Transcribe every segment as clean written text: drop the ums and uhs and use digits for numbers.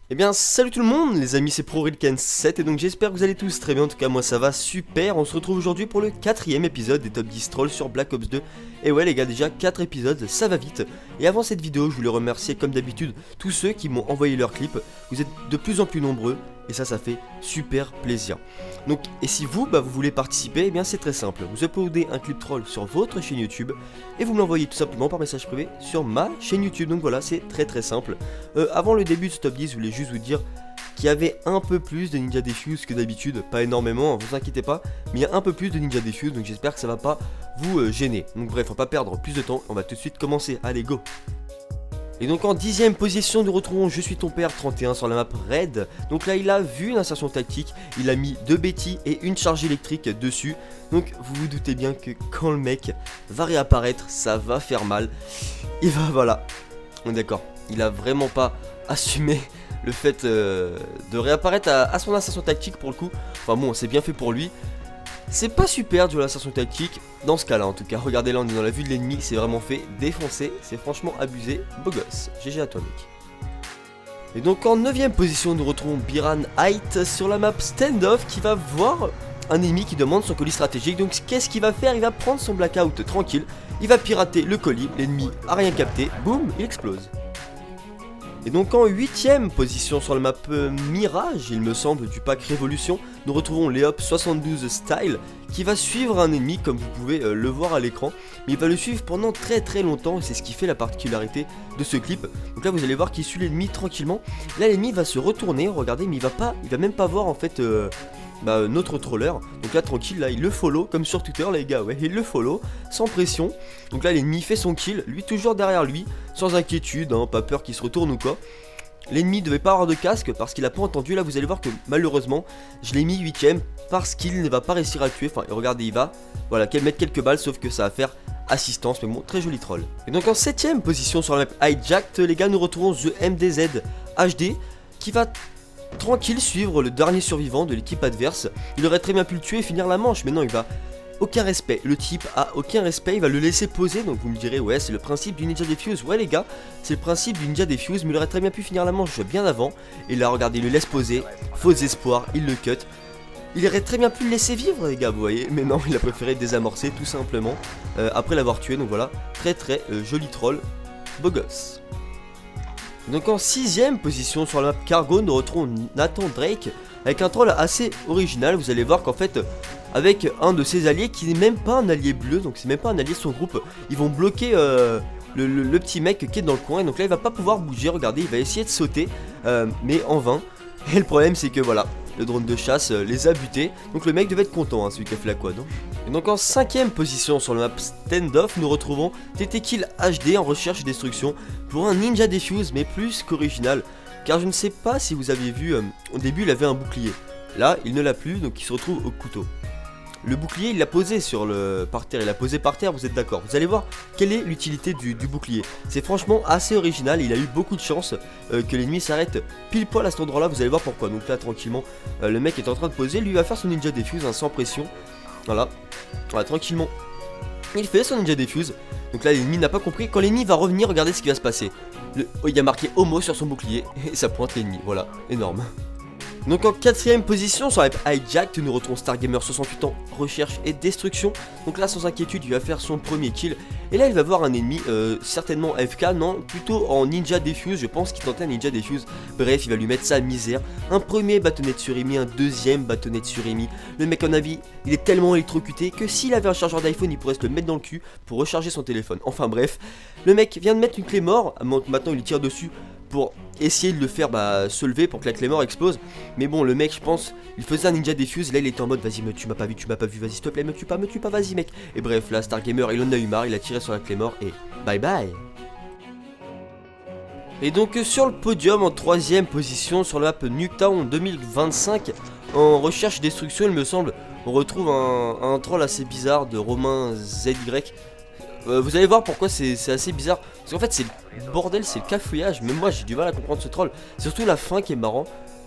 Eh bien salut tout le monde les amis, c'est ProRilken7 et donc j'espère que vous allez tous très bien, en tout cas moi ça va super. On se retrouve aujourd'hui pour le 4ème épisode des top 10 trolls sur Black Ops 2. Et ouais les gars, déjà 4 épisodes, ça va vite. Et avant cette vidéo, je voulais remercier comme d'habitude tous ceux qui m'ont envoyé leurs clips. Vous êtes de plus en plus nombreux et ça fait super plaisir. Donc et si vous voulez participer, eh bien c'est très simple. Vous uploadez un clip troll sur votre chaîne YouTube et vous me l'envoyez tout simplement par message privé sur ma chaîne YouTube. Donc voilà, c'est très simple. Avant le début de ce top 10, je voulais juste vous dire qu'il y avait un peu plus de Ninja Defuse que d'habitude, pas énormément, hein, vous inquiétez pas, mais il y a un peu plus de Ninja Defuse, donc j'espère que ça va pas vous gêner. Donc bref, on va pas perdre plus de temps, on va tout de suite commencer, allez go. Et donc en 10ème position, nous retrouvons Je suis ton père 31 sur la map Red. Donc là il a vu une insertion tactique, il a mis 2 Betty et une charge électrique dessus. Donc vous vous doutez bien que quand le mec va réapparaître, ça va faire mal. Il va, voilà, on est d'accord, il a vraiment pas assumé le fait de réapparaître à son insertion tactique pour le coup. Enfin bon, c'est bien fait pour lui. C'est pas super de jouer l'insertion tactique, dans ce cas là en tout cas. Regardez là, on est dans la vue de l'ennemi, c'est vraiment fait défoncer, c'est franchement abusé, beau gosse. GG à toi mec. Et donc en 9ème position, nous retrouvons Biran Height sur la map Standoff qui va voir un ennemi qui demande son colis stratégique. Donc qu'est-ce qu'il va faire? Il va prendre son blackout tranquille, il va pirater le colis, l'ennemi a rien capté, boum, il explose. Et donc en 8ème position sur la map Mirage, il me semble, du pack Révolution, nous retrouvons Leop 72 Style qui va suivre un ennemi comme vous pouvez le voir à l'écran, mais il va le suivre pendant très longtemps et c'est ce qui fait la particularité de ce clip. Donc là vous allez voir qu'il suit l'ennemi tranquillement, là l'ennemi va se retourner, regardez, mais il va même pas voir en fait notre troller. Donc là tranquille, là il le follow comme sur Twitter les gars, ouais, il le follow sans pression. Donc là l'ennemi fait son kill, lui toujours derrière lui, sans inquiétude, hein, pas peur qu'il se retourne ou quoi. L'ennemi devait pas avoir de casque parce qu'il a pas entendu. Là vous allez voir que malheureusement je l'ai mis 8ème parce qu'il ne va pas réussir à le tuer. Enfin regardez, il va mettre quelques balles, sauf que ça va faire assistance, mais bon, très joli troll. Et donc en 7ème position sur la map Hijacked, les gars, nous retrouvons The MDZ HD qui va tranquille suivre le dernier survivant de l'équipe adverse. Il aurait très bien pu le tuer et finir la manche, mais non, il va aucun respect, le type a aucun respect, il va le laisser poser. Donc vous me direz, ouais, c'est le principe du Ninja Defuse. Ouais les gars, c'est le principe du Ninja Defuse, mais il aurait très bien pu finir la manche bien avant. Et là regardez, il le laisse poser, faux espoir, il le cut. Il aurait très bien pu le laisser vivre les gars, vous voyez, mais non, il a préféré désamorcer tout simplement après l'avoir tué. Donc voilà, très joli troll, beau gosse. Donc en 6ème position sur la map Cargo, nous retrouvons Nathan Drake avec un troll assez original. Vous allez voir qu'en fait, avec un de ses alliés qui n'est même pas un allié bleu, donc c'est même pas un allié de son groupe, ils vont bloquer le petit mec qui est dans le coin. Et donc là il va pas pouvoir bouger, regardez, il va essayer de sauter, mais en vain. Et le problème c'est que voilà, le drone de chasse les a butés. Donc le mec devait être content, hein, celui qui a fait la quad. Et donc en 5ème position sur la map Standoff, nous retrouvons TT Kill HD en recherche et destruction pour un Ninja Defuse, mais plus qu'original. Car je ne sais pas si vous aviez vu, au début il avait un bouclier. Là il ne l'a plus, donc il se retrouve au couteau. Le bouclier il l'a posé par terre, il l'a posé par terre, vous êtes d'accord. Vous allez voir quelle est l'utilité du bouclier. C'est franchement assez original, il a eu beaucoup de chance que l'ennemi s'arrête pile poil à cet endroit là, vous allez voir pourquoi. Donc là tranquillement, le mec est en train de poser, lui va faire son Ninja Defuse, hein, sans pression. Voilà, tranquillement. Il fait son Ninja Defuse. Donc là l'ennemi n'a pas compris, quand l'ennemi va revenir, regardez ce qui va se passer. Il y a marqué Homo sur son bouclier et ça pointe l'ennemi, voilà, énorme. Donc en 4ème position sur la Hijacked, nous retrouvons Stargamer 68 ans, recherche et destruction. Donc là sans inquiétude il va faire son premier kill. Et là il va voir un ennemi, certainement AFK, non, plutôt en Ninja Defuse, je pense qu'il tentait un Ninja Defuse. Bref, il va lui mettre sa misère. Un premier bâtonnet de surimi, un deuxième bâtonnet de surimi. Le mec en avis, il est tellement électrocuté que s'il avait un chargeur d'iPhone il pourrait se le mettre dans le cul pour recharger son téléphone. Enfin bref, le mec vient de mettre une clé mort, maintenant il tire dessus pour essayer de le faire se lever pour que la Claymore explose. Mais bon, le mec, je pense, il faisait un Ninja Defuse. Là, il était en mode, vas-y, tu m'as pas vu, vas-y, s'il te plaît, me tue pas, vas-y, mec. Et bref, là, Stargamer, il en a eu marre, il a tiré sur la Claymore et bye bye. Et donc, sur le podium, en 3ème position, sur la map Nuketown 2025, en recherche destruction, il me semble, on retrouve un troll assez bizarre de Romain ZY. Vous allez voir pourquoi c'est assez bizarre. Parce qu'en fait c'est le bordel, c'est le cafouillage. Même moi j'ai du mal à comprendre ce troll. C'est surtout la fin qui est marrant,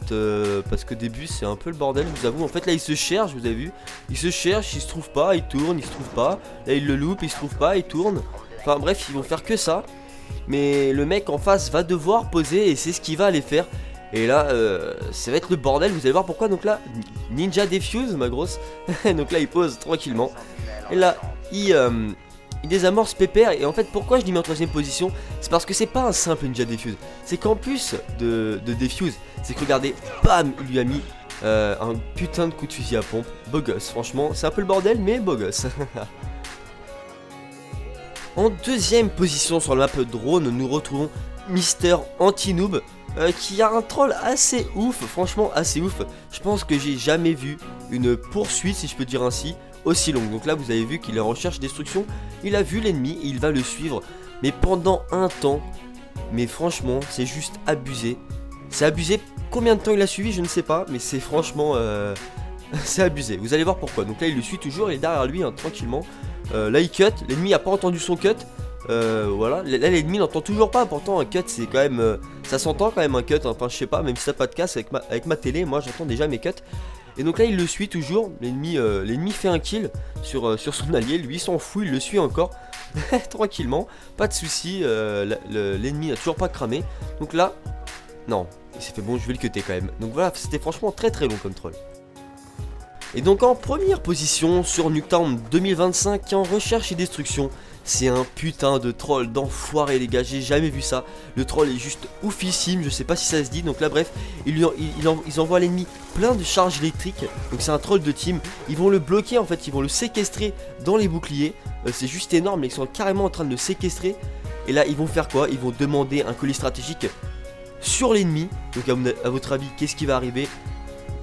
parce que au début c'est un peu le bordel, je vous avoue. En fait là il se cherche, vous avez vu. Il se cherche, il se trouve pas, il tourne, il se trouve pas. Là il le loupe, il se trouve pas, il tourne. Enfin bref, ils vont faire que ça. Mais le mec en face va devoir poser et c'est ce qu'il va aller faire. Et là, ça va être le bordel, vous allez voir pourquoi. Donc là, Ninja Defuse, ma grosse. Donc là, il pose tranquillement. Et là, il désamorce Pépère. Et en fait, pourquoi je l'ai mis en troisième position? C'est parce que c'est pas un simple Ninja Defuse. C'est qu'en plus de Defuse, c'est que regardez, bam, il lui a mis un putain de coup de fusil à pompe. Beau gosse, franchement, c'est un peu le bordel, mais beau gosse. En deuxième position sur la map drone, nous retrouvons Mister Anti-Noob. Qui a un troll assez ouf, franchement assez ouf. Je pense que j'ai jamais vu une poursuite, si je peux dire ainsi, aussi longue. Donc là vous avez vu qu'il est en recherche destruction. Il a vu l'ennemi et il va le suivre, mais pendant un temps. Mais franchement c'est juste abusé. C'est abusé, combien de temps il a suivi je ne sais pas. Mais c'est franchement c'est abusé, vous allez voir pourquoi. Donc là il le suit toujours, il est derrière lui hein, tranquillement. Là il cut, l'ennemi n'a pas entendu son cut. Voilà, là l'ennemi n'entend toujours pas, pourtant un cut c'est quand même, ça s'entend quand même un cut, enfin je sais pas, même si ça n'a pas de casse avec ma télé, moi j'entends déjà mes cuts. Et donc là il le suit toujours, l'ennemi fait un kill sur son allié, lui s'en fout, il le suit encore, tranquillement, pas de soucis, l'ennemi n'a toujours pas cramé, donc là, non, il s'est fait bon, je vais le cutter quand même. Donc voilà, c'était franchement très très long comme troll. Et donc en première position sur Nuketown 2025 en recherche et destruction, c'est un putain de troll d'enfoiré les gars, j'ai jamais vu ça. Le troll est juste oufissime, je sais pas si ça se dit. Donc là bref, ils envoient à l'ennemi plein de charges électriques. Donc c'est un troll de team, ils vont le bloquer en fait, ils vont le séquestrer dans les boucliers. C'est juste énorme, ils sont carrément en train de le séquestrer. Et là ils vont faire quoi? Ils vont demander un colis stratégique sur l'ennemi. Donc à votre avis qu'est-ce qui va arriver?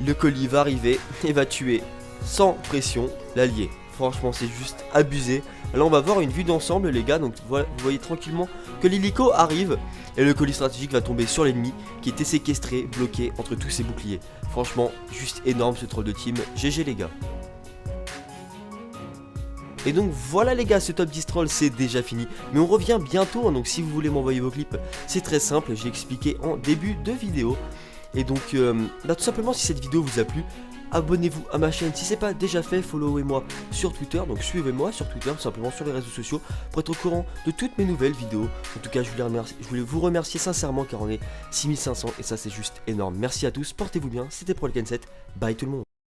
Le colis va arriver et va tuer sans pression l'allié. Franchement c'est juste abusé. Là on va voir une vue d'ensemble les gars. Donc voilà, vous voyez tranquillement que l'hélico arrive et le colis stratégique va tomber sur l'ennemi qui était séquestré, bloqué entre tous ses boucliers. Franchement juste énorme ce troll de team. GG les gars. Et donc voilà les gars, ce top 10 troll c'est déjà fini. Mais on revient bientôt hein, donc si vous voulez m'envoyer vos clips c'est très simple, j'ai expliqué en début de vidéo. Et donc tout simplement si cette vidéo vous a plu, abonnez-vous à ma chaîne si c'est pas déjà fait, followez-moi sur Twitter, donc suivez-moi sur Twitter, tout simplement sur les réseaux sociaux pour être au courant de toutes mes nouvelles vidéos. En tout cas je voulais vous remercier sincèrement car on est 6500 et ça c'est juste énorme. Merci à tous, portez-vous bien, c'était ProLken7, bye tout le monde.